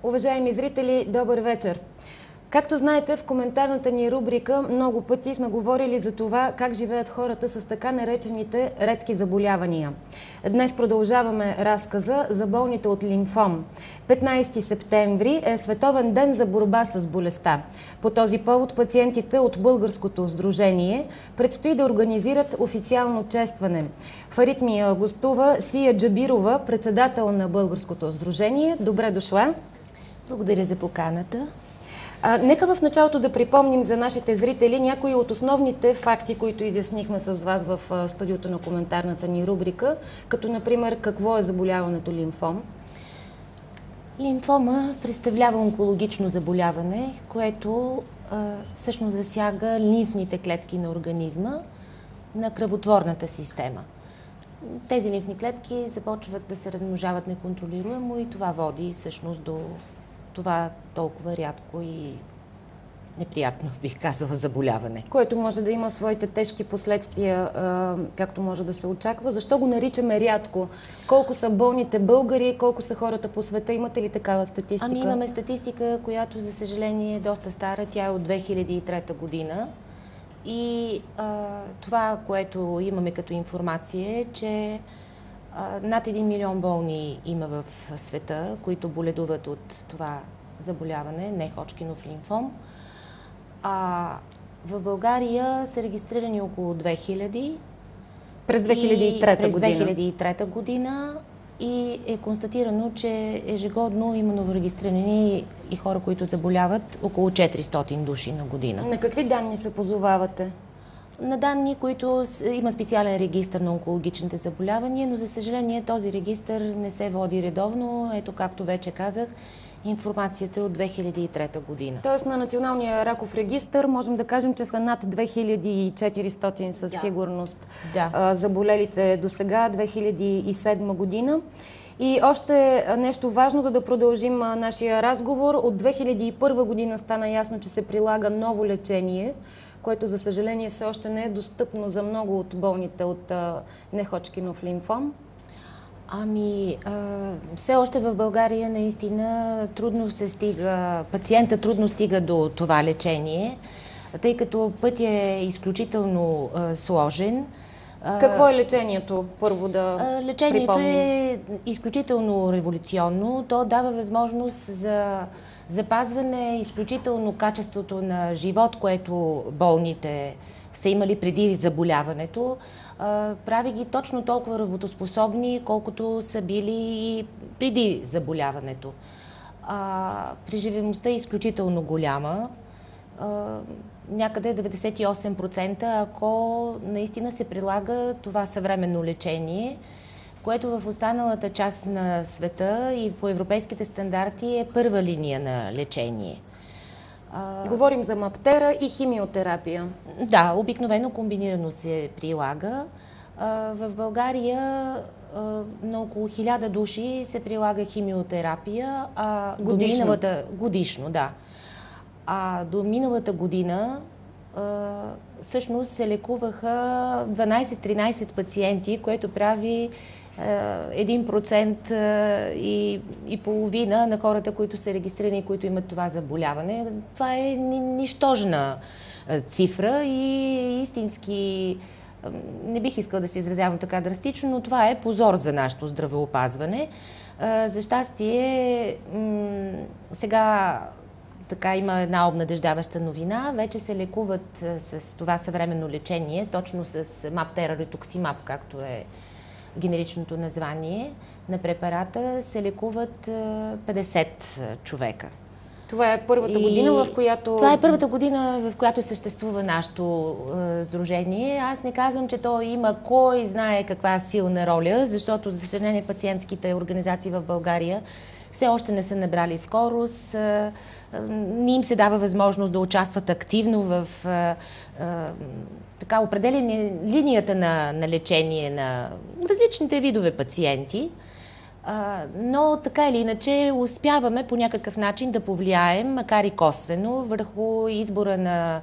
Уважаеми зрители, добър вечер! Както знаете, в коментарната ни рубрика много пъти сме говорили за това как живеят хората с така наречените редки заболявания. Днес продължаваме разказа за болните от лимфом. 15 септември е Световен ден за борба с болестта. По този повод пациентите от Българското сдружение предстои да организират официално честване. В Аритмия гостува Сия Джабирова, председател на Българското сдружение. Добре дошла! Благодаря за поканата. Нека в началото да припомним за нашите зрители някои от основните факти, които изяснихме с вас в студиото на коментарната ни рубрика, като например какво е заболяването лимфом. Лимфома представлява онкологично заболяване, което всъщност засяга лимфните клетки на организма, на кръвотворната система. Тези лимфни клетки започват да се размножават неконтролируемо и това води всъщност до това толкова рядко и неприятно, бих казала, заболяване. Което може да има своите тежки последствия, както може да се очаква. Защо го наричаме рядко? Колко са болните българи, колко са хората по света? Имате ли такава статистика? Ами имаме статистика, която за съжаление е доста стара. Тя е от 2003 година. И това, което имаме като информация е, че над 1 милион болни има в света, които боледуват от това заболяване, не Ходжкинов лимфом. В България са регистрирани около 2000 през 2003 година и е констатирано, че ежегодно има новорегистрирани и хора, които заболяват около 400 души на година. На какви данни се позовавате? На данни, които има специален регистър на онкологичните заболявания, но за съжаление този регистър не се води редовно. Ето, както вече казах, информацията е от 2003 година. Тоест на Националния раков регистър можем да кажем, че са над 2400 със сигурност заболелите до сега, 2007 година. И още нещо важно, за да продължим нашия разговор. От 2001 година стана ясно, че се прилага ново лечение, което за съжаление все още не е достъпно за много от болните от не-Ходжкинов лимфом. Ами, все още в България наистина трудно се стига, пациента трудно стига до това лечение, тъй като пътят е изключително сложен. Какво е лечението, първо да Лечението припомним? е изключително революционно. То дава възможност за запазване изключително качеството на живот, което болните са имали преди заболяването. Прави ги точно толкова работоспособни, колкото са били и преди заболяването. Преживемостта е изключително голяма. Някъде 98%, ако наистина се прилага това съвременно лечение, което в останалата част на света и по европейските стандарти е първа линия на лечение. Говорим за маптера и химиотерапия. Да, обикновено комбинирано се прилага. В България на около 1000 души се прилага химиотерапия. Годишно? Годишно, да. До миналата година всъщност се лекуваха 12-13 пациенти, което прави 1% и половина на хората, които са регистрирани, които имат това заболяване. Това е нищожна цифра и истински, не бих искала да се изразявам така драстично, но това е позор за нашето здравеопазване. За щастие, сега така има една обнадеждаваща новина. Вече се лекуват с това съвременно лечение, точно с маптера ритуксимаб, както е генеричното название на препарата, се лекуват 50 човека. Това е първата година, в която... Това е първата година, в която съществува нашето сдружение. Аз не казвам, че то има кой знае каква силна роля, защото, за съжаление, пациентските организации в България все още не са набрали скорост, не им се дава възможност да участват активно в така определени линията на лечение на различните видове пациенти. Но така или иначе успяваме по някакъв начин да повлияем, макар и косвено, върху избора на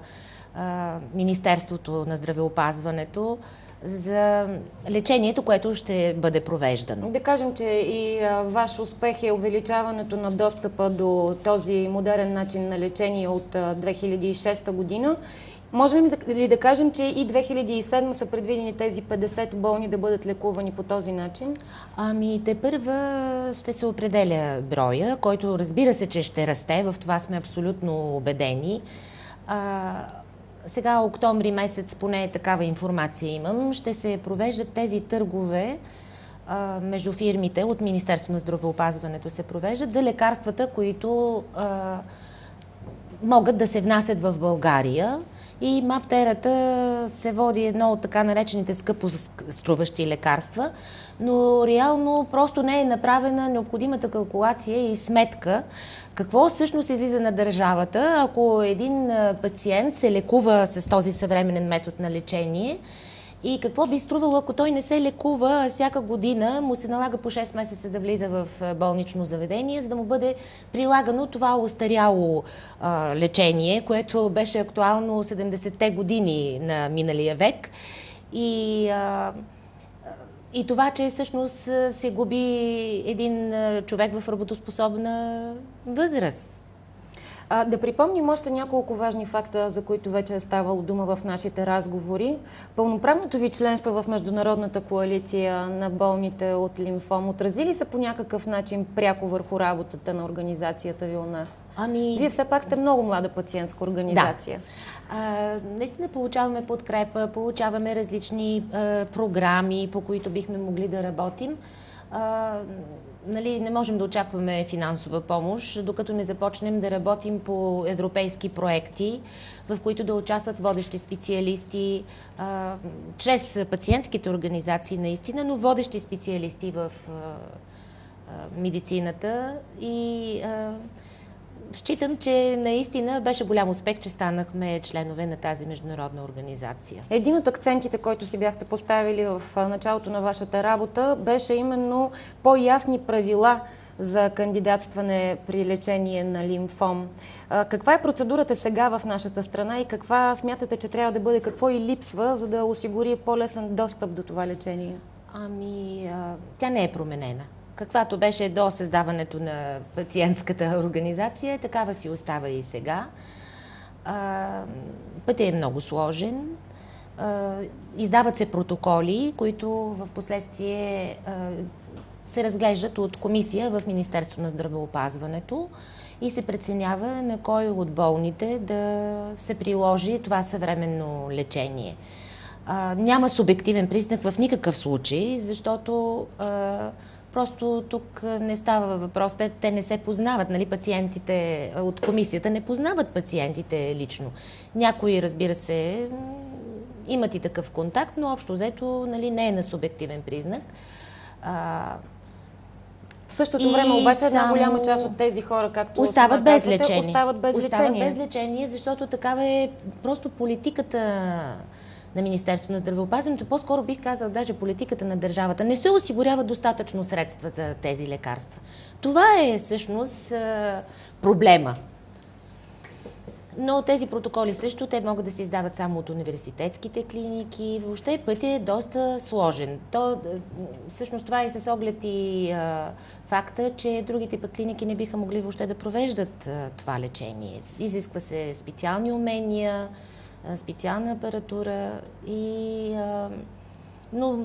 Министерството на здравеопазването за лечението, което ще бъде провеждано. Да кажем, че и ваш успех е увеличаването на достъпа до този модерен начин на лечение от 2006 година. Можем ли да кажем, че и 2007 са предвидени тези 50 болни да бъдат лекувани по този начин? Ами, тепърва ще се определя броя, който разбира се, че ще расте, в това сме абсолютно убедени. Сега, октомври месец, поне такава информация имам, ще се провеждат тези търгове между фирмите от Министерството на здравеопазването се провеждат за лекарствата, които могат да се внасят в България. И МАПТЕРА-та се води едно от така наречените скъпо струващи лекарства, но реално просто не е направена необходимата калкулация и сметка какво всъщност излиза на държавата, ако един пациент се лекува с този съвременен метод на лечение и какво би струвало, ако той не се лекува, всяка година му се налага по 6 месеца да влиза в болнично заведение, за да му бъде прилагано това устаряло лечение, което беше актуално 70-те години на миналия век. И това, че всъщност се губи един човек в работоспособна възраст. Да припомним още няколко важни факта, за които вече е ставало дума в нашите разговори. Пълноправното ви членство в Международната коалиция на болните от лимфом отрази ли се по някакъв начин пряко върху работата на организацията ви у нас? Вие все пак сте много млада пациентска организация. Да. Наистина получаваме подкрепа, получаваме различни програми, по които бихме могли да работим. Не можем да очакваме финансова помощ, докато не започнем да работим по европейски проекти, в които да участват водещи специалисти, чрез пациентските организации наистина, но водещи специалисти в медицината. И считам, че наистина беше голям успех, че станахме членове на тази международна организация. Един от акцентите, който си бяхте поставили в началото на вашата работа, беше именно по-ясни правила за кандидатстване при лечение на лимфом. Каква е процедурата сега в нашата страна и каква смятате, че трябва да бъде, какво и липсва, за да осигури по-лесен достъп до това лечение? Тя не е променена. Каквато беше до създаването на пациентската организация, такава си остава и сега. Пътят е много сложен. Издават се протоколи, които в последствие се разглеждат от комисия в Министерството на здравеопазването и се преценява на кой от болните да се приложи това съвременно лечение. Няма субективен признак в никакъв случай, защото просто тук не става въпрос, те не се познават, пациентите от комисията не познават пациентите лично. Някои, разбира се, имат и такъв контакт, но общо взето не е на субективен признак. В същото време обаче една голяма част от тези хора, както остават без лечение. Остават без лечение, защото такава е просто политиката на Министерството на здравеопазването, по-скоро бих казал даже политиката на държавата. Не се осигурява достатъчно средства за тези лекарства. Това е всъщност проблема. Но тези протоколи също, те могат да се издават само от университетските клиники. Въобще пътят е доста сложен. Всъщност това е с оглед и факта, че другите пък клиники не биха могли въобще да провеждат това лечение. Изисква се специални умения, специална апаратура но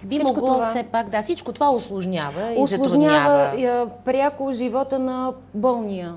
би могло все пак, всичко това усложнява и затруднява. Пряко живота на болния.